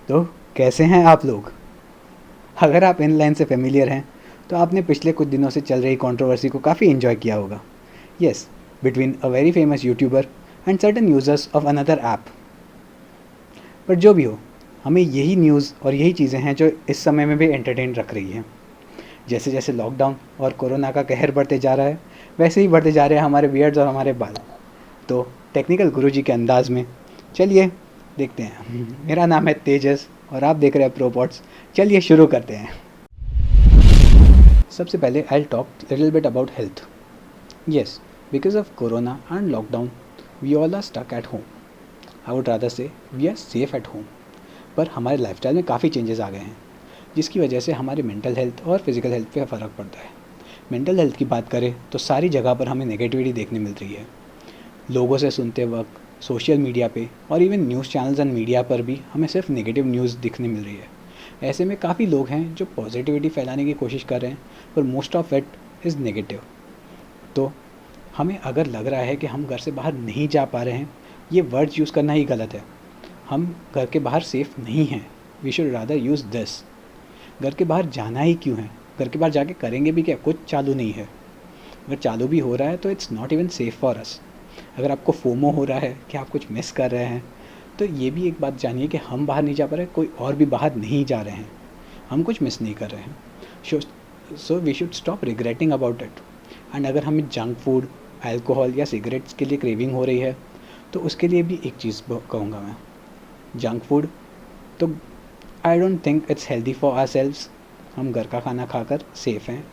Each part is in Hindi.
तो कैसे हैं आप लोग? अगर आप इन लाइन से फेमिलियर हैं तो आपने पिछले कुछ दिनों से चल रही कंट्रोवर्सी को काफ़ी एंजॉय किया होगा। Yes, between a very famous YouTuber and certain users of another app. पर जो भी हो, हमें यही न्यूज़ और यही चीज़ें हैं जो इस समय में भी एंटरटेन रख रही हैं। जैसे जैसे लॉकडाउन और कोरोना का कहर बढ़ते जा रहा है, वैसे ही बढ़ते जा रहे हैं हमारे बियर्ड्स और हमारे बाल। तो टेक्निकल गुरुजी के अंदाज में चलिए देखते हैं। मेरा नाम है तेजस और आप देख रहे हैं प्रोपॉट्स। चलिए शुरू करते हैं। सबसे पहले I talk little bit about health. Yes, because of corona and lockdown we all are stuck at home. I would rather say we are safe at home. पर हमारे लाइफस्टाइल में काफ़ी चेंजेस आ गए हैं, जिसकी वजह से हमारे मेंटल हेल्थ और फिज़िकल हेल्थ पे फ़र्क पड़ता है। मेंटल हेल्थ की बात करें तो सारी जगह पर हमें नेगेटिविटी देखने मिल रही है। लोगों से सुनते वक्त, सोशल मीडिया पे और even news channels and media पर भी हमें सिर्फ नेगेटिव न्यूज़ दिखने मिल रही है। ऐसे में काफ़ी लोग हैं जो पॉजिटिविटी फैलाने की कोशिश कर रहे हैं, पर most of it is negative. तो हमें अगर लग रहा है कि हम घर से बाहर नहीं जा पा रहे हैं, ये वर्ड्स यूज़ करना ही गलत है। हम घर के बाहर सेफ़ नहीं हैं। We should rather use this. घर के बाहर जाना ही क्यों है? घर के बाहर जाके करेंगे भी क्या? कुछ चालू नहीं है। अगर चालू भी हो रहा है तो it's not even safe for us. अगर आपको फोमो हो रहा है कि आप कुछ मिस कर रहे हैं, तो ये भी एक बात जानिए कि हम बाहर नहीं जा पा रहे, कोई और भी बाहर नहीं जा रहे हैं। हम कुछ मिस नहीं कर रहे हैं। So we should stop regretting about it. And अगर हमें जंक फूड, अल्कोहल या सिगरेट्स के लिए क्रेविंग हो रही है, तो उसके लिए भी एक चीज़ कहूँगा मैं। जंक फूड तो I don't think it's healthy for ourselves. हम घर का खाना खाकर सेफ़ हैं,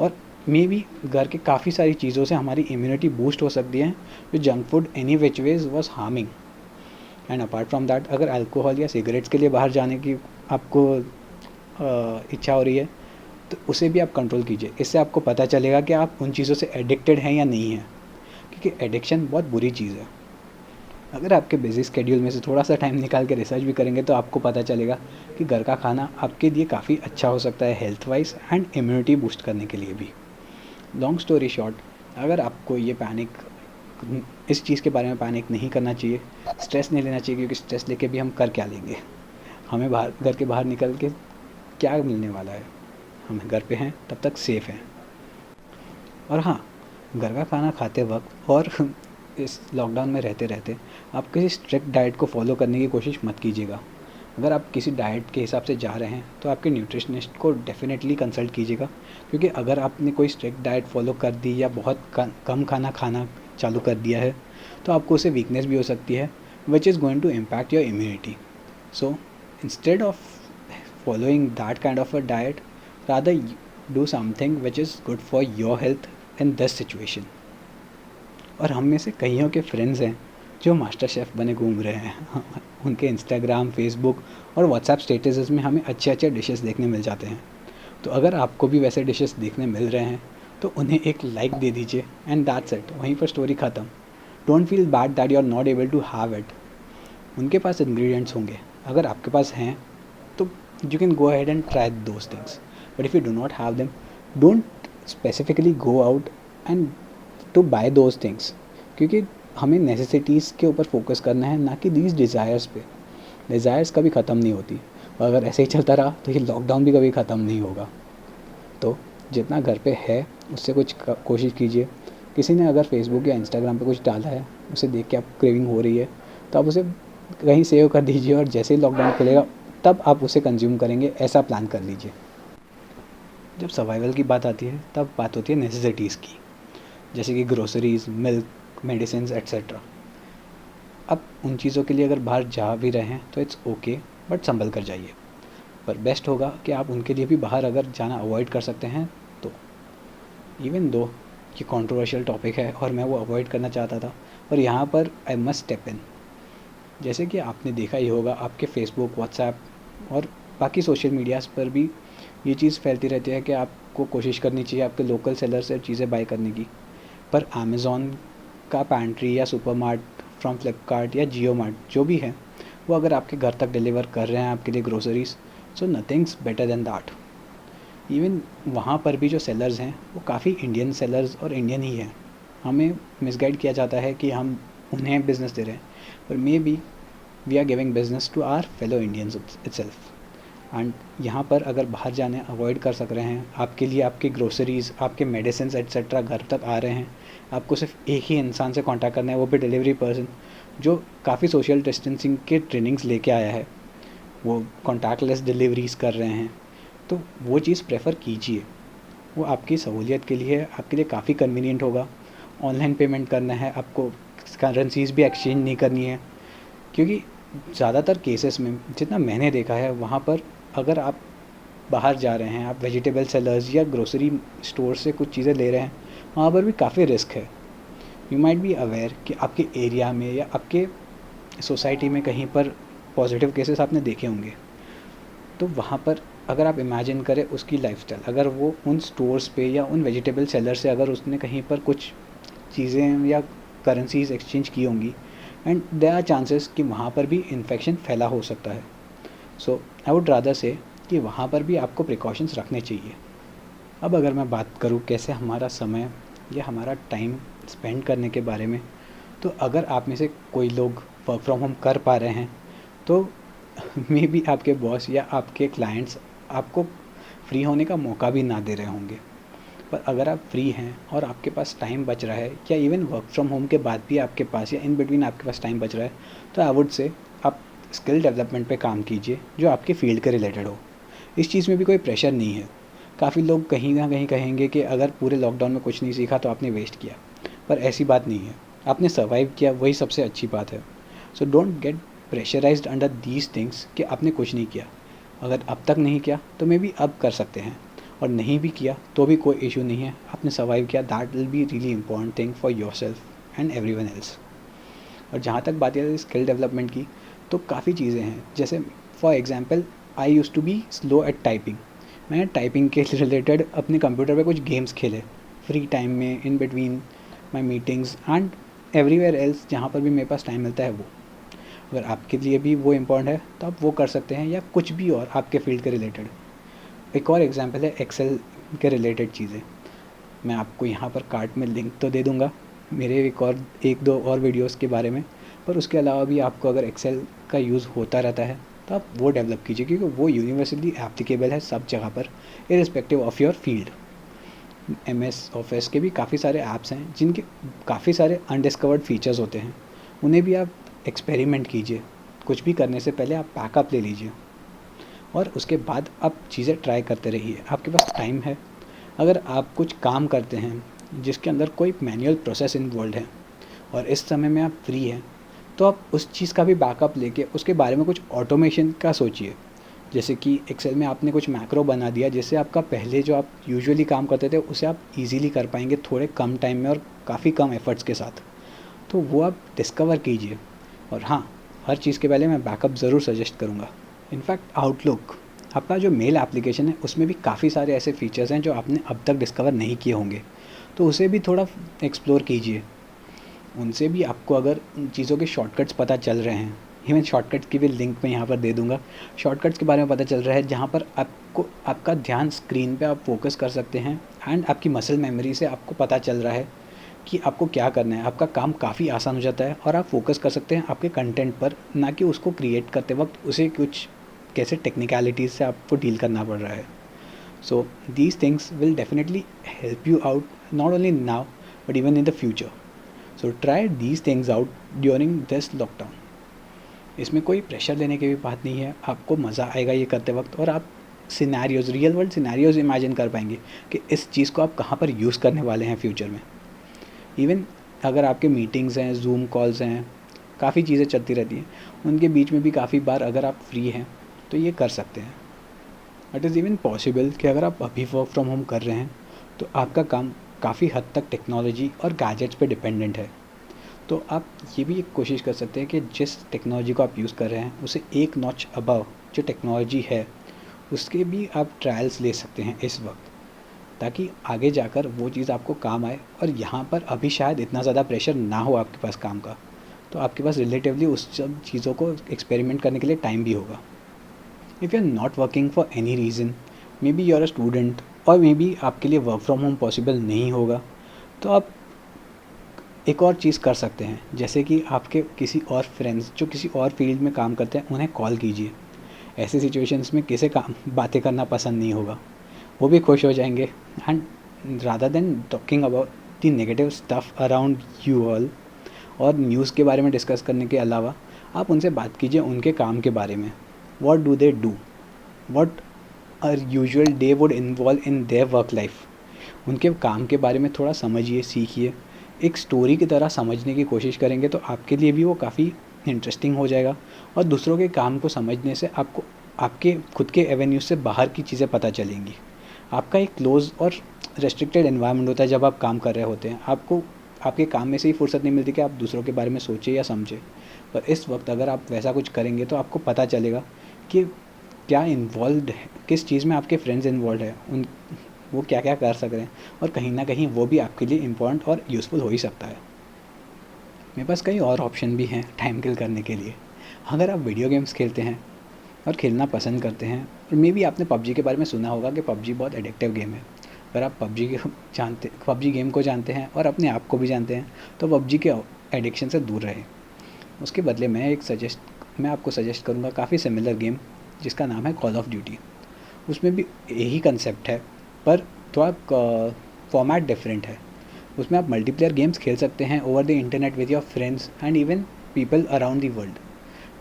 और मे बी घर के काफ़ी सारी चीज़ों से हमारी इम्यूनिटी बूस्ट हो सकती है, जो junk food any which ways was harming. And apart from that, अगर अल्कोहल या सिगरेट्स के लिए बाहर जाने की आपको इच्छा हो रही है, तो उसे भी आप कंट्रोल कीजिए। इससे आपको पता चलेगा कि आप उन चीज़ों से एडिक्टेड हैं या नहीं हैं, क्योंकि एडिक्शन बहुत बुरी चीज़ है। अगर आपके बिजी स्केड्यूल में से थोड़ा सा टाइम निकाल के रिसर्च भी करेंगे तो आपको पता चलेगा कि घर का खाना आपके लिए काफ़ी अच्छा हो सकता है, health wise and immunity boost करने के लिए भी। लॉन्ग स्टोरी शॉर्ट, अगर आपको ये इस चीज़ के बारे में पैनिक नहीं करना चाहिए, स्ट्रेस नहीं लेना चाहिए, क्योंकि स्ट्रेस लेके भी हम कर क्या लेंगे? हमें बाहर, घर के बाहर निकल के क्या मिलने वाला है? हम घर पे हैं तब तक सेफ़ हैं। और हाँ, घर का खाना खाते वक्त और इस लॉकडाउन में रहते रहते आप किसी स्ट्रिक्ट डाइट को फॉलो करने की कोशिश मत कीजिएगा। अगर आप किसी डाइट के हिसाब से जा रहे हैं तो आपके न्यूट्रिशनिस्ट को डेफिनेटली कंसल्ट कीजिएगा, क्योंकि अगर आपने कोई स्ट्रिक्ट डाइट फॉलो कर दी या बहुत कम खाना खाना चालू कर दिया है, तो आपको उससे वीकनेस भी हो सकती है, which is going to impact your immunity. So instead of following that kind of a diet, rather do something which is good for your health in this situation. और हम में से कईयों के फ्रेंड्स हैं जो मास्टर शेफ़ बने घूम रहे हैं। उनके इंस्टाग्राम, फेसबुक और व्हाट्सएप स्टेटसेस में हमें अच्छे अच्छे डिशेस देखने मिल जाते हैं। तो अगर आपको भी वैसे डिशेस देखने मिल रहे हैं तो उन्हें एक लाइक दे दीजिए, एंड दैट्स इट। वहीं पर स्टोरी ख़त्म। Don't feel bad that you are not able to have it. उनके पास इंग्रेडिएंट्स होंगे, अगर आपके पास हैं तो you can go ahead and try those things. But if you do not have them, don't specifically go out and to buy those things, क्योंकि हमें नेसेसिटीज़ के ऊपर फोकस करना है, ना कि दीज डिज़ायर्स पे। डिज़ायर्स कभी ख़त्म नहीं होती, और अगर ऐसे ही चलता रहा तो ये लॉकडाउन भी कभी ख़त्म नहीं होगा। तो जितना घर पे है उससे कुछ कोशिश कीजिए। किसी ने अगर फेसबुक या इंस्टाग्राम पे कुछ डाला है, उसे देख के आपको क्रेविंग हो रही है, तो आप उसे कहीं सेव कर दीजिए, और जैसे ही लॉकडाउन खुलेगा तब आप उसे कंज्यूम करेंगे, ऐसा प्लान कर लीजिए। जब सर्वाइवल की बात आती है तब बात होती है नेसेसिटीज़ की, जैसे कि ग्रोसरीज, मिल्क, मेडिसिन एट्सेट्रा। अब उन चीज़ों के लिए अगर बाहर जा भी रहे हैं तो इट्स ओके, बट संभल कर जाइए। पर बेस्ट होगा कि आप उनके लिए भी बाहर अगर जाना अवॉइड कर सकते हैं तो। इवन दो ये कंट्रोवर्शियल टॉपिक है और मैं वो अवॉइड करना चाहता था, पर यहाँ पर आई मस्ट स्टेप इन। जैसे कि आपने देखा ही होगा, आपके फेसबुक, व्हाट्सएप और बाकी सोशल मीडियाज़ पर भी ये चीज़ फैलती रहती है कि आपको कोशिश करनी चाहिए आपके लोकल सेलर से चीज़ें बाय करने की। पर अमेज़ॉन का पैंट्री या सुपरमार्ट फ्रॉम फ्लिपकार्ट या जियो मार्ट जो भी है, वो अगर आपके घर तक डिलीवर कर रहे हैं आपके लिए groceries, so nothings better than that. Even वहाँ पर भी जो सेलर्स हैं वो काफ़ी इंडियन सेलर्स और इंडियन ही हैं। हमें मिसगाइड किया जाता है कि हम उन्हें बिज़नेस दे रहे हैं, पर maybe we are giving business to our fellow Indians itself. And यहाँ पर अगर बाहर जाने अवॉइड कर सक रहे हैं, आपके लिए आपके ग्रोसरीज, आपके मेडिसिन एट्सेट्रा घर तक आ रहे हैं, आपको सिर्फ एक ही इंसान से कांटेक्ट करना है, वो भी डिलीवरी पर्सन जो काफ़ी सोशल डिस्टेंसिंग के ट्रेनिंग्स लेके आया है, वो कॉन्टैक्टलेस डिलीवरीज कर रहे हैं, तो वो चीज़ प्रेफर कीजिए। वो आपकी सहूलियत के लिए, आपके लिए काफ़ी कन्वीनियंट होगा। ऑनलाइन पेमेंट करना है आपको, करेंसीज भी एक्सचेंज नहीं करनी है, क्योंकि ज़्यादातर केसेस में जितना मैंने देखा है वहाँ पर अगर आप बाहर जा रहे हैं, आप वेजिटेबल सेलर्स या ग्रोसरी स्टोर से कुछ चीज़ें ले रहे हैं, वहाँ पर भी काफ़ी रिस्क है। यू माइट बी अवेयर कि आपके एरिया में या आपके सोसाइटी में कहीं पर पॉजिटिव केसेस आपने देखे होंगे, तो वहाँ पर अगर आप इमेजिन करें उसकी लाइफस्टाइल, अगर वो उन स्टोर्स पे या उन वेजिटेबल सेलर से अगर उसने कहीं पर कुछ चीज़ें या करेंसीज एक्सचेंज की होंगी, एंड देयर आर चांसेस कि वहाँ पर भी इन्फेक्शन फैला हो सकता है। सो आई वुड रादर से कि वहाँ पर भी आपको प्रिकॉशंस रखने चाहिए। अब अगर मैं बात करूँ कैसे हमारा समय या हमारा टाइम स्पेंड करने के बारे में, तो अगर आप में से कोई लोग वर्क फ्रॉम होम कर पा रहे हैं तो मे बी आपके बॉस या आपके क्लाइंट्स आपको फ्री होने का मौका भी ना दे रहे होंगे। पर अगर आप फ्री हैं और आपके पास टाइम बच रहा है, या इवन वर्क फ्रॉम होम के बाद भी आपके पास या इन बिटवीन आपके पास टाइम बच रहा है, तो आई वुड से आप स्किल डेवलपमेंट पे काम कीजिए जो आपके फील्ड के रिलेटेड हो। इस चीज़ में भी कोई प्रेशर नहीं है। काफ़ी लोग कहीं ना कहीं कहेंगे कि अगर पूरे लॉकडाउन में कुछ नहीं सीखा तो आपने वेस्ट किया, पर ऐसी बात नहीं है। आपने सर्वाइव किया, वही सबसे अच्छी बात है। So don't get pressurised under these things कि आपने कुछ नहीं किया। अगर अब तक नहीं किया तो मे बी अब कर सकते हैं, और नहीं भी किया तो भी कोई इशू नहीं है। आपने सर्वाइव किया, that will be really important thing for your self and every one else. और जहाँ तक बात है स्किल डेवलपमेंट की, तो काफ़ी चीज़ें हैं। जैसे for example I used to be slow at typing. मैंने टाइपिंग के रिलेटेड अपने कंप्यूटर पे कुछ गेम्स खेले फ्री टाइम में, in between my meetings and everywhere else, जहाँ पर भी मेरे पास टाइम मिलता है वो। अगर आपके लिए भी वो इम्पॉर्टेंट है तो आप वो कर सकते हैं, या कुछ भी और आपके फील्ड के रिलेटेड। एक और एग्जांपल है एक्सेल के रिलेटेड चीज़ें। मैं आपको यहाँ पर कार्ड में लिंक तो दे दूँगा मेरे एक दो और वीडियोस के बारे में, पर उसके अलावा भी आपको अगर एक्सेल का यूज़ होता रहता है तो आप वो डेवलप कीजिए, क्योंकि वो यूनिवर्सली एप्लीकेबल है सब जगह पर, irrespective of your field. MS office के भी काफ़ी सारे ऐप्स हैं जिनके काफ़ी सारे अनडिस्कवर्ड फीचर्स होते हैं, उन्हें भी आप एक्सपेरिमेंट कीजिए। कुछ भी करने से पहले आप बैकअप ले लीजिए और उसके बाद आप चीज़ें ट्राई करते रहिए। आपके पास टाइम है, अगर आप कुछ काम करते हैं जिसके अंदर कोई मैनुअल प्रोसेस इन्वॉल्व है और इस समय में आप फ्री हैं, तो आप उस चीज़ का भी बैकअप लेके उसके बारे में कुछ ऑटोमेशन का सोचिए। जैसे कि एक्सेल में आपने कुछ मैक्रो बना दिया, जिससे आपका पहले जो आप यूजुअली काम करते थे उसे आप इजीली कर पाएंगे थोड़े कम टाइम में और काफ़ी कम एफर्ट्स के साथ। तो वो आप डिस्कवर कीजिए। और हाँ, हर चीज़ के पहले मैं बैकअप ज़रूर सजेस्ट करूँगा। इनफैक्ट आउटलुक, आपका जो मेल एप्लीकेशन है उसमें भी काफ़ी सारे ऐसे फीचर्स हैं जो आपने अब तक डिस्कवर नहीं किए होंगे, तो उसे भी थोड़ा एक्सप्लोर कीजिए। उनसे भी आपको अगर उन चीज़ों के शॉर्टकट्स पता चल रहे हैं, इवन शॉर्टकट्स की भी लिंक मैं यहाँ पर दे दूँगा, शॉर्टकट्स के बारे में पता चल रहा है जहाँ पर आपको आपका ध्यान स्क्रीन पे आप फोकस कर सकते हैं, एंड आपकी मसल मेमोरी से आपको पता चल रहा है कि आपको क्या करना है। आपका काम काफ़ी आसान हो जाता है और आप फोकस कर सकते हैं आपके कंटेंट पर, ना कि उसको क्रिएट करते वक्त उसे कुछ कैसे टेक्निकलिटीज़ से आपको डील करना पड़ रहा है। So these things will definitely help you out, not only now but even in the future. So try these things out during this lockdown. इसमें कोई प्रेशर लेने की भी बात नहीं है, आपको मज़ा आएगा ये करते वक्त, और आप scenarios, real world scenarios imagine कर पाएंगे कि इस चीज़ को आप कहाँ पर यूज़ करने वाले हैं फ्यूचर में। इवन अगर आपके मीटिंग्स हैं, जूम कॉल्स हैं, काफ़ी चीज़ें चलती रहती हैं, उनके बीच में भी काफ़ी बार अगर आप फ्री हैं तो ये कर सकते हैं। इट इज़ इवन पॉसिबल कि अगर आप अभी वर्क फ्रॉम होम कर रहे हैं तो आपका काम काफ़ी हद तक टेक्नोलॉजी और गैजेट्स पे डिपेंडेंट है। तो आप ये भी एक कोशिश कर सकते हैं कि जिस टेक्नोलॉजी को आप यूज़ कर रहे हैं उसे एक नॉच अबव जो टेक्नोलॉजी है उसके भी आप ट्रायल्स ले सकते हैं इस वक्त, ताकि आगे जाकर वो चीज़ आपको काम आए। और यहाँ पर अभी शायद इतना ज़्यादा प्रेशर ना हो आपके पास काम का, तो आपके पास रिलेटिवली उस सब चीज़ों को एक्सपेरिमेंट करने के लिए टाइम भी होगा। If you are not working for any reason, maybe you are a student, और मे बी आपके लिए वर्क फ्रॉम होम पॉसिबल नहीं होगा, तो आप एक और चीज़ कर सकते हैं, जैसे कि आपके किसी और फ्रेंड्स जो किसी और फील्ड में काम करते हैं उन्हें कॉल कीजिए। ऐसी सिचुएशंस में किसे काम बातें करना पसंद नहीं होगा, वो भी खुश हो जाएंगे। And rather than talking about the negative stuff around you all और न्यूज़ के बारे में डिस्कस करने के अलावा आप उनसे बात कीजिए उनके काम के बारे में। What do they do, what our usual day would involve in their work life. उनके काम के बारे में थोड़ा समझिए, सीखिए। एक स्टोरी की तरह समझने की कोशिश करेंगे तो आपके लिए भी वो काफ़ी इंटरेस्टिंग हो जाएगा, और दूसरों के काम को समझने से आपको आपके खुद के एवेन्यू से बाहर की चीज़ें पता चलेंगी। आपका एक क्लोज़ और रेस्ट्रिक्टेड एनवायरनमेंट होता है जब आप काम कर रहे होते हैं। आपको आपके काम में से ही फुर्सत नहीं मिलती कि आप दूसरों के बारे में सोचें या समझें। पर इस वक्त अगर आप वैसा कुछ करेंगे तो आपको पता चलेगा कि क्या इन्वॉल्व है, किस चीज़ में आपके फ्रेंड्स इन्वॉल्व है, उन वो क्या क्या कर सक रहे हैं, और कहीं ना कहीं वो भी आपके लिए इम्पोर्टेंट और यूज़फुल हो ही सकता है। मेरे पास कई और ऑप्शन भी हैं टाइम किल करने के लिए। अगर आप वीडियो गेम्स खेलते हैं और खेलना पसंद करते हैं, और मे भी आपने पबजी के बारे में सुना होगा कि पबजी बहुत एडिक्टिव गेम है। अगर आप पबजी गेम को जानते हैं और अपने आप को भी जानते हैं तो पबजी के एडिक्शन से दूर रहें। उसके बदले मैं आपको सजेस्ट करूँगा काफ़ी सिमिलर गेम जिसका नाम है कॉल ऑफ ड्यूटी। उसमें भी यही कंसेप्ट है, पर थोड़ा फॉर्मेट डिफरेंट है। उसमें आप मल्टीप्लेयर गेम्स खेल सकते हैं over the internet with your friends and even people around the world.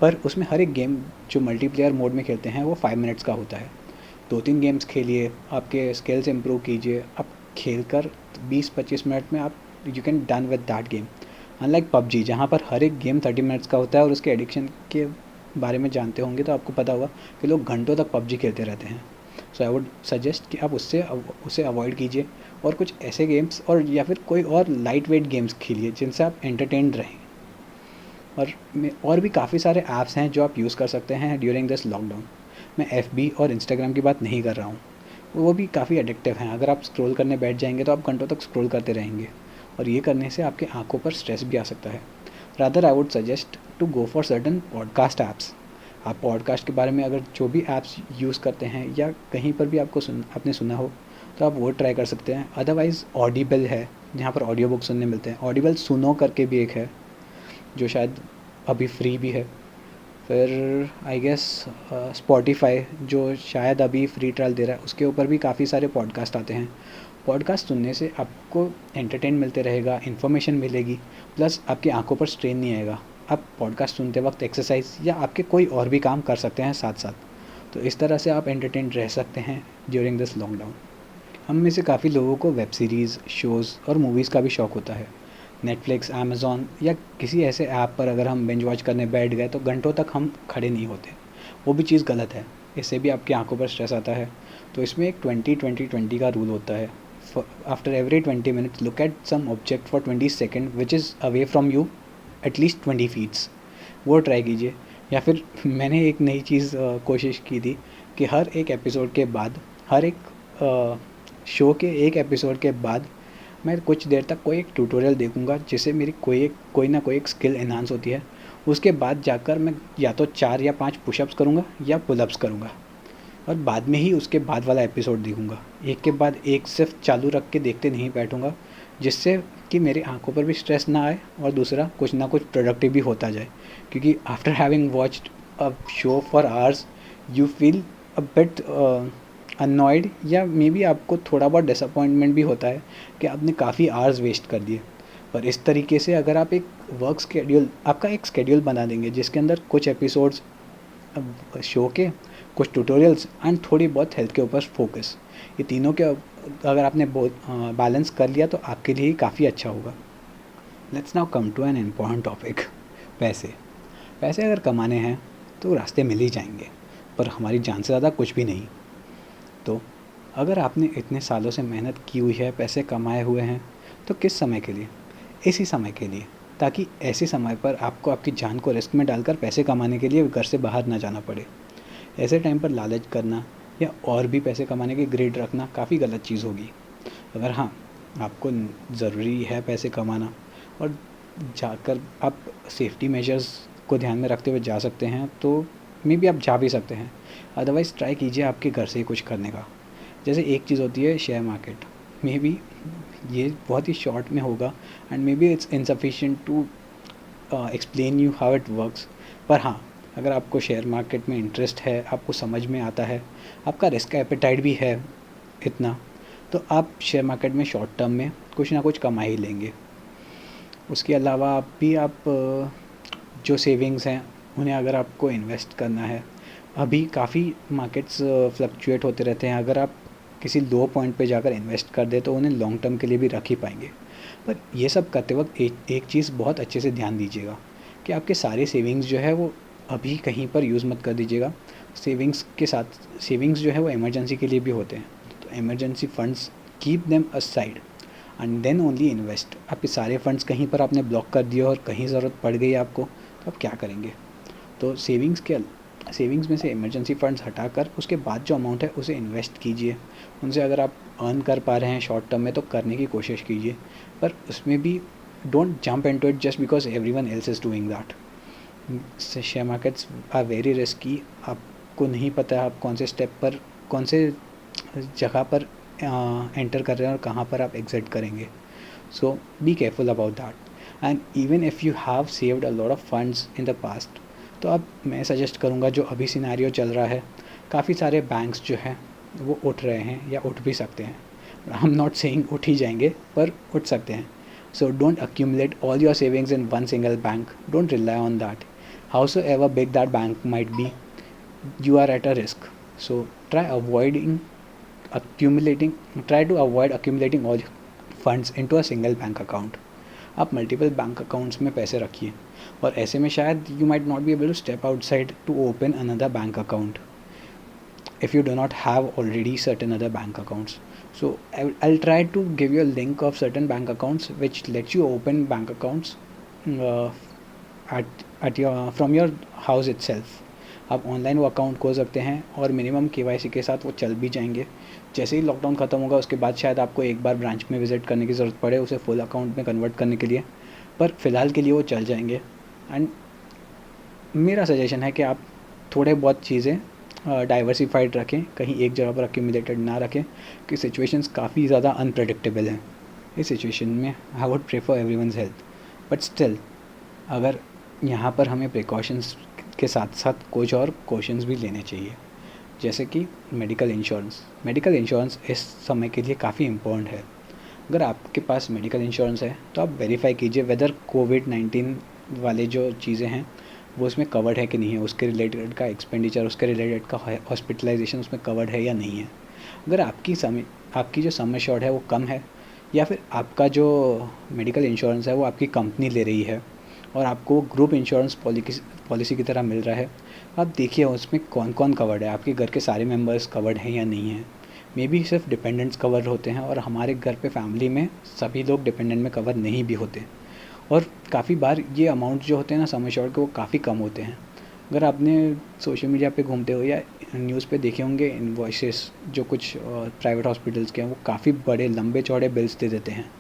पर उसमें हर एक गेम जो मल्टीप्लेयर मोड में खेलते हैं वो 5 मिनट्स का होता है। 2-3 गेम्स खेलिए, आपके स्किल्स इम्प्रूव कीजिए। आप खेल कर 20-25 मिनट में आप you can done with that game. Unlike PUBG जहाँ पर हर एक गेम 30 मिनट्स का होता है, और उसके एडिक्शन के बारे में जानते होंगे तो आपको पता होगा कि लोग घंटों तक पबजी खेलते रहते हैं। सो आई वुड सजेस्ट कि आप उसे अवॉइड कीजिए और कुछ ऐसे गेम्स और या फिर कोई और लाइट वेट गेम्स खेलिए जिनसे आप एंटरटेन्ड रहें। और भी काफ़ी सारे ऐप्स हैं जो आप यूज़ कर सकते हैं ड्यूरिंग दिस लॉकडाउन। मैं FB और इंस्टाग्राम की बात नहीं कर रहा हूँ, वो भी काफ़ी एडिक्टिव हैं। अगर आप स्क्रॉल करने बैठ जाएंगे तो आप घंटों तक स्क्रॉल करते रहेंगे, और ये करने से आपके आंखों पर स्ट्रेस भी आ सकता है। Rather I would suggest to go for certain podcast apps. आप पॉडकास्ट के बारे में अगर जो भी ऐप्स यूज़ करते हैं या कहीं पर भी आपने सुना हो तो आप वो ट्राई कर सकते हैं। अदरवाइज़ ऑडिबल है जहाँ पर ऑडियो बुक सुनने मिलते हैं। ऑडिबल सुनो करके भी एक है जो शायद अभी फ्री भी है। फिर आई गेस स्पॉटिफाई जो शायद अभी फ्री ट्रायल दे रहा है, उसके ऊपर भी काफ़ी सारे पॉडकास्ट आते हैं। पॉडकास्ट सुनने से आपको एंटरटेन मिलते रहेगा, इन्फॉर्मेशन मिलेगी, प्लस आपकी आंखों पर स्ट्रेन नहीं आएगा। आप पॉडकास्ट सुनते वक्त एक्सरसाइज या आपके कोई और भी काम कर सकते हैं साथ साथ। तो इस तरह से आप एंटरटेन रह सकते हैं ड्यूरिंग दिस लॉकडाउन। हम में से काफ़ी लोगों को वेब सीरीज़, शोज़ और मूवीज़ का भी शौक़ होता है। नेटफ्लिक्स, अमेज़ॉन या किसी ऐसे ऐप पर अगर हम बिंज वॉच करने बैठ गए तो घंटों तक हम खड़े नहीं होते। वो भी चीज़ गलत है, इससे भी आपकी आंखों पर स्ट्रेस आता है। तो इसमें एक 20-20-20 का रूल होता है। After every 20 minutes look at some object for 20 second which is away from you at least 20 feets. वो ट्राई कीजिए। या फिर मैंने एक नई चीज़ कोशिश की थी कि हर एक एपिसोड के बाद, हर एक शो के एक एपिसोड के बाद मैं कुछ देर तक कोई एक ट्यूटोरियल देखूंगा जिससे मेरी कोई ना कोई एक स्किल एनहांस होती है। उसके बाद जाकर मैं या तो 4 या 5 पुशअप्स करूंगा या पुलअप्स करूंगा, और बाद में ही उसके बाद वाला एपिसोड देखूंगा। एक के बाद एक सिर्फ चालू रख के देखते नहीं बैठूंगा, जिससे कि मेरी आंखों पर भी स्ट्रेस ना आए और दूसरा कुछ ना कुछ प्रोडक्टिव भी होता जाए। क्योंकि after having watched a show for hours you feel a bit annoyed, या मे बी आपको थोड़ा बहुत डिसअपॉइंटमेंट भी होता है कि आपने काफ़ी आवर्स वेस्ट कर दिए। पर इस तरीके से अगर आप आपका एक स्केड्यूल बना देंगे जिसके अंदर कुछ एपिसोड्स शो के, कुछ ट्यूटोरियल्स एंड थोड़ी बहुत हेल्थ के ऊपर फोकस, ये तीनों के अगर आपने बैलेंस कर लिया तो आपके लिए ही काफ़ी अच्छा होगा। Let's now come to an important topic, पैसे। पैसे अगर कमाने हैं तो रास्ते मिल ही जाएंगे, पर हमारी जान से ज़्यादा कुछ भी नहीं। तो अगर आपने इतने सालों से मेहनत की हुई है, पैसे कमाए हुए हैं, तो किस समय के लिए? इसी समय के लिए, ताकि ऐसे समय पर आपको आपकी जान को रिस्क में डालकर पैसे कमाने के लिए घर से बाहर ना जाना पड़े। ऐसे टाइम पर लालच करना या और भी पैसे कमाने की ग्रिड रखना काफ़ी गलत चीज़ होगी। अगर हाँ, आपको ज़रूरी है पैसे कमाना और जाकर आप सेफ्टी मेजर्स को ध्यान में रखते हुए जा सकते हैं तो मे बी आप जा भी सकते हैं। अदरवाइज़ ट्राई कीजिए आपके घर से ही कुछ करने का। जैसे एक चीज़ होती है शेयर मार्केट, मे बी ये बहुत ही शॉर्ट में होगा and maybe it's insufficient to explain you how it works. पर हाँ, अगर आपको शेयर मार्केट में इंटरेस्ट है, आपको समझ में आता है, आपका रिस्क एपेटाइट भी है इतना, तो आप शेयर मार्केट में शॉर्ट टर्म में कुछ ना कुछ कमा ही लेंगे। उसके अलावा आप जो सेविंग्स हैं उन्हें अगर आपको इन्वेस्ट करना है, अभी काफ़ी मार्केट्स फ्लक्चुएट होते रहते हैं, अगर आप किसी लो पॉइंट पे जाकर इन्वेस्ट कर दें तो उन्हें लॉन्ग टर्म के लिए भी रख ही पाएंगे। पर ये सब करते वक्त एक चीज़ बहुत अच्छे से ध्यान दीजिएगा कि आपके सारे सेविंग्स जो है वो अभी कहीं पर यूज़ मत कर दीजिएगा। सेविंग्स के साथ सेविंग्स जो है वो इमरजेंसी के लिए भी होते हैं, तो emergency funds keep them aside and then only invest. आपके सारे फंड्स कहीं पर आपने ब्लॉक कर दिए और कहीं ज़रूरत पड़ गई आपको, तो आप क्या करेंगे? तो सेविंग्स में से इमरजेंसी फंड्स हटाकर उसके बाद जो अमाउंट है उसे इन्वेस्ट कीजिए। उनसे अगर आप अर्न कर पा रहे हैं शॉर्ट टर्म में तो करने की कोशिश कीजिए, पर उसमें भी don't jump into it just because everyone else is doing that. Share markets are very risky. आपको नहीं पता आप कौन से जगह पर एंटर कर रहे हैं और कहाँ पर आप एग्जिट करेंगे। So be careful about that and even if you have saved a lot of funds in the past, तो अब मैं सजेस्ट करूँगा, जो अभी सिनेरियो चल रहा है, काफ़ी सारे बैंक्स जो हैं वो उठ रहे हैं या उठ भी सकते हैं। आई एम नॉट सेइंग उठ ही जाएंगे, पर उठ सकते हैं। So don't accumulate all your savings in one single bank. Don't rely on that. Howsoever big that bank might be, you are at a risk. So try to avoid accumulating all funds into a single bank account. आप मल्टीपल बैंक अकाउंट्स में पैसे रखिए, और ऐसे में शायद you might not be able to step outside to open another bank account if you do not have already certain other bank accounts. So I'll try to give you a link of certain bank accounts which lets you open bank accounts uh, at your from your house itself. आप ऑनलाइन वो अकाउंट खोल सकते हैं और मिनिमम KYC के साथ वो चल भी जाएंगे। जैसे ही लॉकडाउन ख़त्म होगा उसके बाद शायद आपको एक बार ब्रांच में विज़िट करने की ज़रूरत पड़े उसे फुल अकाउंट में कन्वर्ट करने के लिए, पर फ़िलहाल के लिए वो चल जाएंगे। एंड मेरा सजेशन है कि आप थोड़े बहुत चीज़ें डाइवर्सिफाइड रखें, कहीं एक जगह पर अक्यूमुलेटेड ना रखें, कि सिचुएशंस काफ़ी ज़्यादा अनप्रेडिक्टेबल हैं। इस सिचुएशन में I would prefer everyone's health, but still अगर यहाँ पर हमें प्रिकॉशंस के साथ साथ कुछ और क्वेश्चंस भी लेने चाहिए, जैसे कि मेडिकल इंश्योरेंस इस समय के लिए काफ़ी इम्पोर्टेंट है। अगर आपके पास मेडिकल इंश्योरेंस है तो आप वेरीफाई कीजिए वेदर कोविड-19 वाले जो चीज़ें हैं वो उसमें कवर्ड है कि नहीं है, उसके रिलेटेड का एक्सपेंडिचर, उसके रिलेटेड का हॉस्पिटलाइजेशन उसमें कवर्ड है या नहीं है। अगर आपकी जो सम एश्योर्ड है वो कम है, या फिर आपका जो मेडिकल इंश्योरेंस है वो आपकी कंपनी ले रही है और आपको ग्रुप इंश्योरेंस पॉलिसी की तरह मिल रहा है, आप देखिए उसमें कौन कौन कवर्ड है, आपके घर के सारे मेम्बर्स कवर्ड हैं या नहीं है। मे बी सिर्फ डिपेंडेंट्स कवर होते हैं और हमारे घर पे फैमिली में सभी लोग डिपेंडेंट में कवर नहीं भी होते, और काफ़ी बार ये अमाउंट जो होते हैं ना सम एश्योर्ड के, वो काफ़ी कम होते हैं। अगर आपने सोशल मीडिया पे घूमते हो या न्यूज़ पे देखे होंगे इनवॉइसेस जो कुछ प्राइवेट हॉस्पिटल्स के हैं, वो काफ़ी बड़े लंबे चौड़े बिल्स दे देते हैं।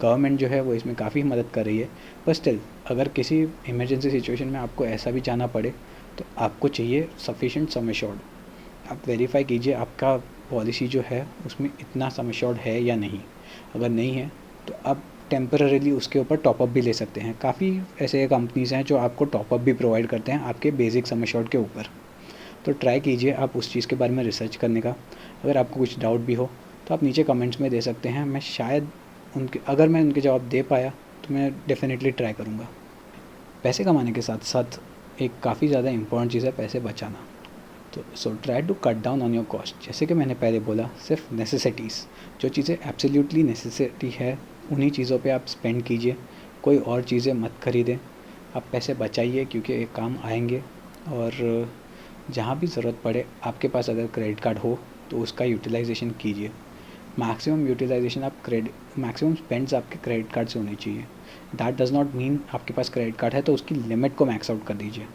गवर्नमेंट जो है वो इसमें काफ़ी मदद कर रही है, पर स्टिल अगर किसी इमरजेंसी सिचुएशन में आपको ऐसा भी जाना पड़े तो आपको चाहिए सफिशेंट सम एश्योर्ड। आप वेरीफाई कीजिए आपका पॉलिसी जो है उसमें इतना सम एश्योर्ड है या नहीं। अगर नहीं है तो आप टेम्पररीली उसके ऊपर टॉपअप भी ले सकते हैं। काफ़ी ऐसे कंपनीज़ हैं जो आपको टॉपअप भी प्रोवाइड करते हैं आपके बेसिक सम एश्योर्ड के ऊपर। तो ट्राई कीजिए आप उस चीज़ के बारे में रिसर्च करने का। अगर आपको कुछ डाउट भी हो तो आप नीचे कमेंट्स में दे सकते हैं, मैं शायद अगर मैं उनके जवाब दे पाया तो मैं डेफिनेटली ट्राई करूँगा। पैसे कमाने के साथ साथ एक काफ़ी ज़्यादा इम्पोर्टेंट चीज़ है पैसे बचाना। तो so try to cut down on your cost. जैसे कि मैंने पहले बोला, सिर्फ नेसेसिटीज़, जो चीज़ें एब्सोल्युटली नेसेसिटी है उन्हीं चीज़ों पे आप स्पेंड कीजिए, कोई और चीज़ें मत खरीदें। आप पैसे बचाइए क्योंकि एक काम आएंगे, और जहाँ भी ज़रूरत पड़े आपके पास अगर क्रेडिट कार्ड हो तो उसका यूटिलाइजेशन कीजिए। मैक्सिमम स्पेंड्स आपके क्रेडिट कार्ड से होनी चाहिए। दैट डज़ नॉट मीन आपके पास क्रेडिट कार्ड है तो उसकी लिमिट को मैक्स आउट कर दीजिए।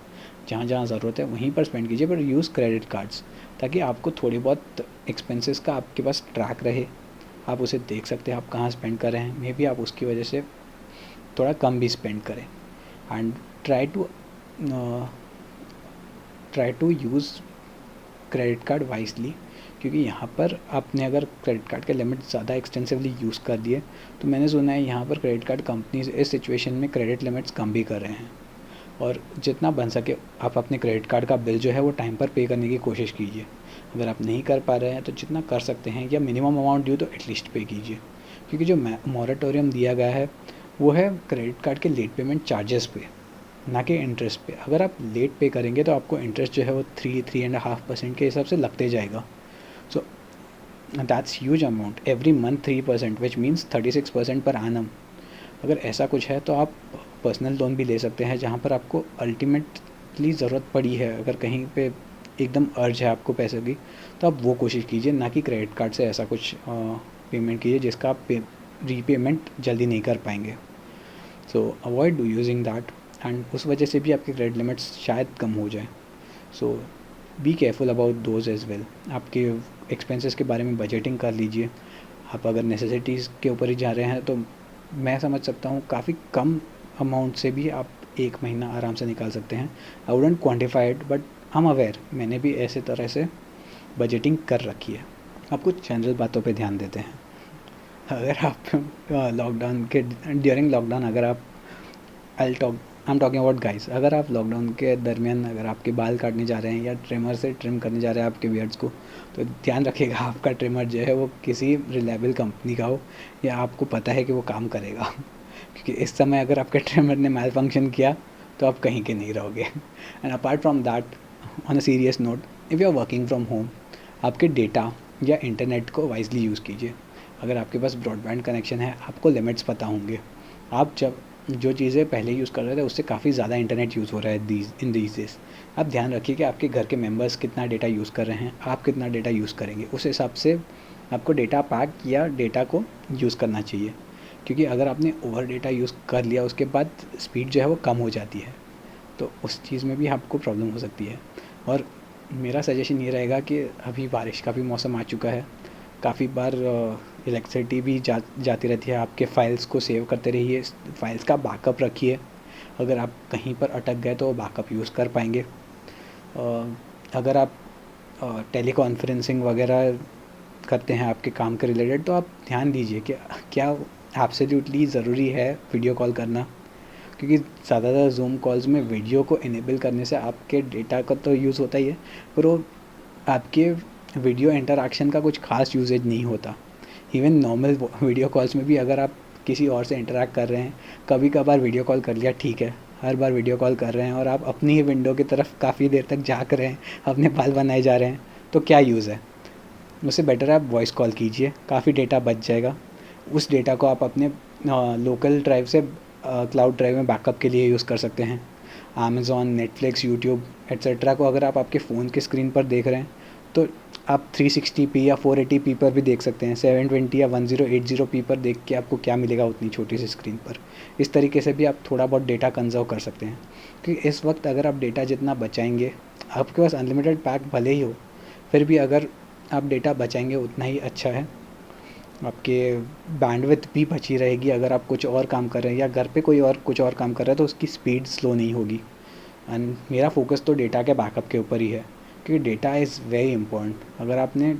जहाँ जहाँ ज़रूरत है वहीं पर स्पेंड कीजिए, पर यूज़ क्रेडिट कार्ड्स, ताकि आपको थोड़ी बहुत एक्सपेंसेस का आपके पास ट्रैक रहे, आप उसे देख सकते हैं आप कहाँ स्पेंड कर रहे हैं। मे बी आप उसकी वजह से थोड़ा कम भी स्पेंड करें। And try to use credit card wisely, क्योंकि यहाँ पर आपने अगर क्रेडिट कार्ड के लिमिट ज़्यादा एक्सटेंसिवली यूज़ कर दिए तो मैंने सुना है यहाँ पर क्रेडिट कार्ड कंपनीज इस सिचुएशन में क्रेडिट लिमिट्स कम भी कर रहे हैं। और जितना बन सके आप अपने क्रेडिट कार्ड का बिल जो है वो टाइम पर पे करने की कोशिश कीजिए। अगर आप नहीं कर पा रहे हैं तो जितना कर सकते हैं या मिनिमम अमाउंट ड्यू तो एटलीस्ट पे कीजिए, क्योंकि जो मॉरेटोरियम दिया गया है वो है क्रेडिट कार्ड के लेट पेमेंट चार्जेस पे, ना कि इंटरेस्ट पे। अगर आप लेट पे करेंगे तो आपको इंटरेस्ट जो है वो 3-3.5% के हिसाब से लगते जाएगा। So that's huge amount every month 3%, which means 36% per annum. अगर ऐसा कुछ है तो आप पर्सनल लोन भी ले सकते हैं, जहाँ पर आपको अल्टीमेटली ज़रूरत पड़ी है, अगर कहीं पे एकदम अर्ज है आपको पैसे की, तो आप वो कोशिश कीजिए, ना कि क्रेडिट कार्ड से ऐसा कुछ पेमेंट कीजिए जिसका आप रीपेमेंट जल्दी नहीं कर पाएंगे। सो avoid do using that, and उस वजह से भी आपकी क्रेडिट लिमिट्स शायद कम हो जाए। So be careful about those as well. आपके एक्सपेंसेस के बारे में बजटिंग कर लीजिए। आप अगर नेसेसिटीज़ के ऊपर ही जा रहे हैं तो मैं समझ सकता हूँ काफ़ी कम अमाउंट से भी आप एक महीना आराम से निकाल सकते हैं। I wouldn't quantify it, but I am aware, मैंने भी ऐसे तरह से बजटिंग कर रखी है। आप कुछ जनरल बातों पे ध्यान देते हैं। अगर आप लॉकडाउन के ड्यूरिंग लॉकडाउन अगर आप I am talking about guys, अगर आप लॉकडाउन के दरमियान अगर आपके बाल काटने जा रहे हैं या ट्रिमर से ट्रिम करने जा रहे हैं आपके बियर्ड्स को, तो ध्यान रखिएगा आपका ट्रिमर जो है वो किसी रिलायबल कंपनी का हो या आपको पता है कि वो काम करेगा। क्योंकि इस समय अगर आपके ट्रिमर ने मैल फंक्शन किया तो आप कहीं के नहीं रहोगे। And apart from that, on a serious note, if you are working from home, आपके डेटा या इंटरनेट को वाइजली यूज़ कीजिए। अगर आपके पास ब्रॉडबैंड कनेक्शन है, आपको लिमिट्स पता होंगे। आप जब जो चीज़ें पहले यूज़ कर रहे थे उससे काफ़ी ज़्यादा इंटरनेट यूज़ हो रहा है इन दीज डेज। आप ध्यान रखिए कि आपके घर के मेंबर्स कितना डेटा यूज़ कर रहे हैं, आप कितना डेटा यूज़ करेंगे, उस हिसाब से आपको डेटा पैक या डेटा को यूज़ करना चाहिए। क्योंकि अगर आपने ओवर डेटा यूज़ कर लिया उसके बाद स्पीड जो है वो कम हो जाती है, तो उस चीज़ में भी आपको प्रॉब्लम हो सकती है। और मेरा सजेशन ये रहेगा कि अभी बारिश का भी मौसम आ चुका है, काफ़ी बार इलेक्ट्रिसिटी भी जाती रहती है। आपके फ़ाइल्स को सेव करते रहिए, फाइल्स का बैकअप रखिए। अगर आप कहीं पर अटक गए तो बैकअप यूज़ कर पाएंगे। अगर आप टेलीकॉन्फ्रेंसिंग वगैरह करते हैं आपके काम के रिलेटेड, तो आप ध्यान दीजिए कि क्या एब्सोल्युटली ज़रूरी है वीडियो कॉल करना, क्योंकि ज़्यादातर जूम कॉल्स में वीडियो को इनेबल करने से आपके डेटा का तो यूज़ होता ही है, पर वो आपके वीडियो इंटरैक्शन का कुछ खास यूजेज नहीं होता। इवन नॉर्मल वीडियो कॉल्स में भी अगर आप किसी और से इंटरैक्ट कर रहे हैं, कभी कभार वीडियो कॉल कर लिया ठीक है, हर बार वीडियो कॉल कर रहे हैं और आप अपनी ही विंडो की तरफ काफ़ी देर तक झाँक रहे हैं, अपने बाल बनाए जा रहे हैं, तो क्या यूज़ है। उससे बेटर आप वॉइस कॉल कीजिए, काफ़ी डेटा बच जाएगा। उस डेटा को आप अपने लोकल ड्राइव से क्लाउड ड्राइव में बैकअप के लिए यूज़ कर सकते हैं। अमेज़ॉन, नेटफ्लिक्स, यूट्यूब एट्सेट्रा को अगर आप आपके फ़ोन के स्क्रीन पर देख रहे हैं तो आप 360p या 480p पर भी देख सकते हैं। 720 या 1080p पर देख के आपको क्या मिलेगा उतनी छोटी सी स्क्रीन पर। इस तरीके से भी आप थोड़ा बहुत डेटा कंजर्व कर सकते हैं, क्योंकि इस वक्त अगर आप डेटा जितना बचाएंगे, आपके पास अनलिमिटेड पैक भले ही हो, फिर भी अगर आप डेटा बचाएंगे उतना ही अच्छा है। आपके बैंडविड्थ भी बची रहेगी। अगर आप कुछ और काम कर रहे हैं या घर पे कोई और कुछ और काम कर रहा है तो उसकी स्पीड स्लो नहीं होगी। एंड मेरा फोकस तो डेटा के बैकअप के ऊपर ही है, क्योंकि डेटा इज़ वेरी इंपॉर्टेंट। अगर आपने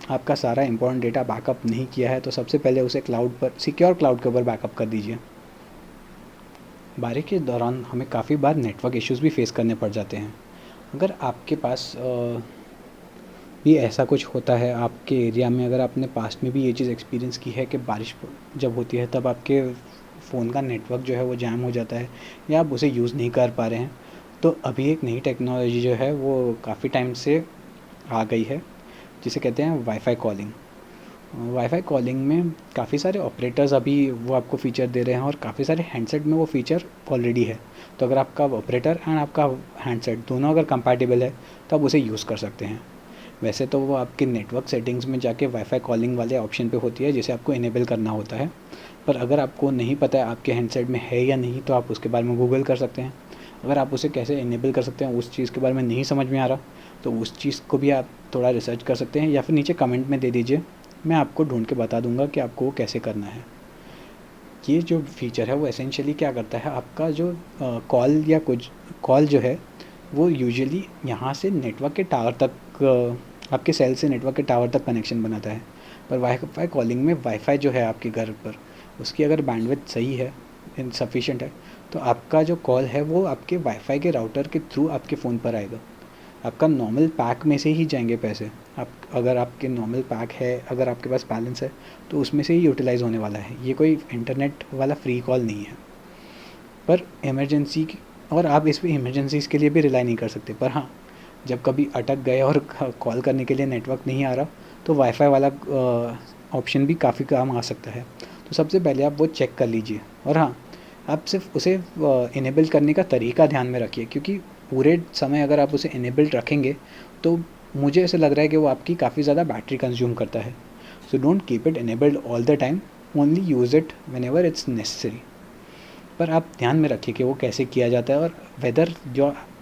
आपका सारा इंपॉर्टेंट डेटा बैकअप नहीं किया है तो सबसे पहले उसे क्लाउड पर, सिक्योर क्लाउड के ऊपर बैकअप कर दीजिए। बारिश के दौरान हमें काफ़ी बार नेटवर्क इश्यूज़ भी फेस करने पड़ जाते हैं। अगर आपके पास भी ऐसा कुछ होता है आपके एरिया में, अगर आपने पास्ट में भी ये चीज़ एक्सपीरियंस की है कि बारिश जब होती है तब आपके फ़ोन का नेटवर्क जो है वो जैम हो जाता है या आप उसे यूज़ नहीं कर पा रहे हैं, तो अभी एक नई टेक्नोलॉजी जो है वो काफ़ी टाइम से आ गई है, जिसे कहते हैं वाईफाई कॉलिंग। वाईफाई कॉलिंग में काफ़ी सारे ऑपरेटर्स अभी वो आपको फ़ीचर दे रहे हैं और काफ़ी सारे हैंडसेट में वो फ़ीचर ऑलरेडी है। तो अगर आपका ऑपरेटर एंड आपका हैंडसेट दोनों अगर कंपैटिबल है तो आप उसे यूज़ कर सकते हैं। वैसे तो वो आपके नेटवर्क सेटिंग्स में जाके वाईफाई कॉलिंग वाले ऑप्शन पे होती है, जिसे आपको इनेबल करना होता है। पर अगर आपको नहीं पता है आपके हैंडसेट में है या नहीं, तो आप उसके बारे में गूगल कर सकते हैं। अगर आप उसे कैसे इनेबल कर सकते हैं उस चीज़ के बारे में नहीं समझ में आ रहा, तो उस चीज़ को भी आप थोड़ा रिसर्च कर सकते हैं या फिर नीचे कमेंट में दे दीजिए, मैं आपको ढूंढ के बता दूंगा कि आपको वो कैसे करना है। ये जो फीचर है वो एसेंशियली क्या करता है, आपका जो कॉल या कुछ कॉल जो है वो यूजुअली यहाँ से नेटवर्क के टावर तक आपके सेल से नेटवर्क के टावर तक कनेक्शन बनाता है, पर वाईफाई कॉलिंग में वाईफाई जो है आपके घर पर, उसकी अगर बैंडविड्थ सही है, सफिशिएंट है, तो आपका जो कॉल है वो आपके वाईफाई के राउटर के थ्रू आपके फ़ोन पर आएगा। आपका नॉर्मल पैक में से ही जाएंगे पैसे। आप अगर आपके नॉर्मल पैक है, अगर आपके पास बैलेंस है, तो उसमें से ही यूटिलाइज़ होने वाला है। ये कोई इंटरनेट वाला फ्री कॉल नहीं है। पर इमरजेंसी की, और आप इस पे इमरजेंसीज़ के लिए भी रिलाई नहीं कर सकते। पर हाँ, जब कभी अटक गए और कॉल करने के लिए नेटवर्क नहीं आ रहा, तो वाईफाई वाला ऑप्शन भी काफ़ी काम आ सकता है। तो सबसे पहले आप वो चेक कर लीजिए। और हाँ, आप सिर्फ उसे इनेबल करने का तरीका ध्यान में रखिए, क्योंकि पूरे समय अगर आप उसे इनेबल्ड रखेंगे तो मुझे ऐसा लग रहा है कि वो आपकी काफ़ी ज़्यादा बैटरी कंज्यूम करता है। So don't keep it enabled all the time, only use it when ever its necessary. पर आप ध्यान में रखिए कि वो कैसे किया जाता है, और weather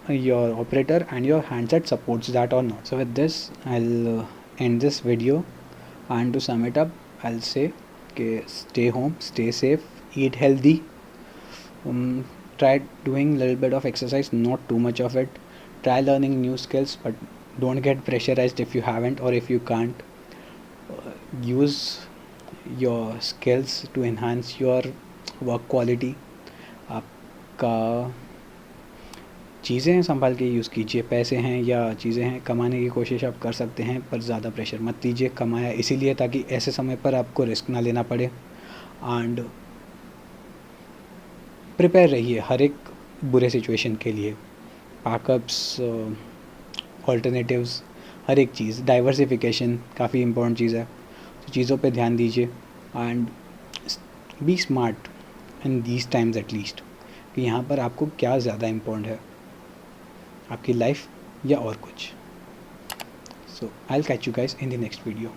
your operator and your handset supports that or not. So with this I'll end this video, and to sum it up I'll say okay, stay home, stay safe, eat healthy, try doing a little bit of exercise, not too much of it. Try learning new skills, but don't get pressurized if you haven't or if you can't. Use your skills to enhance your work quality. आपका चीज़ें हैं संभाल के यूज़ कीजिए। पैसे हैं या चीज़ें हैं, कमाने की कोशिश आप कर सकते हैं, पर ज़्यादा प्रेशर मत लीजिए। कमाया इसीलिए ताकि ऐसे समय पर आपको रिस्क ना लेना पड़े। एंड प्रिपेयर रहिए हर एक बुरे सिचुएशन के लिए। बैकअप्स, ऑल्टरनेटिव्स, हर एक चीज़, डाइवर्सिफिकेशन काफ़ी इम्पोर्टेंट चीज़ है। तो चीज़ों पे ध्यान दीजिए and be smart in these times at least, कि यहाँ पर आपको क्या ज़्यादा इम्पोर्टेंट है, आपकी लाइफ या और कुछ। So I will catch you guys in the next video.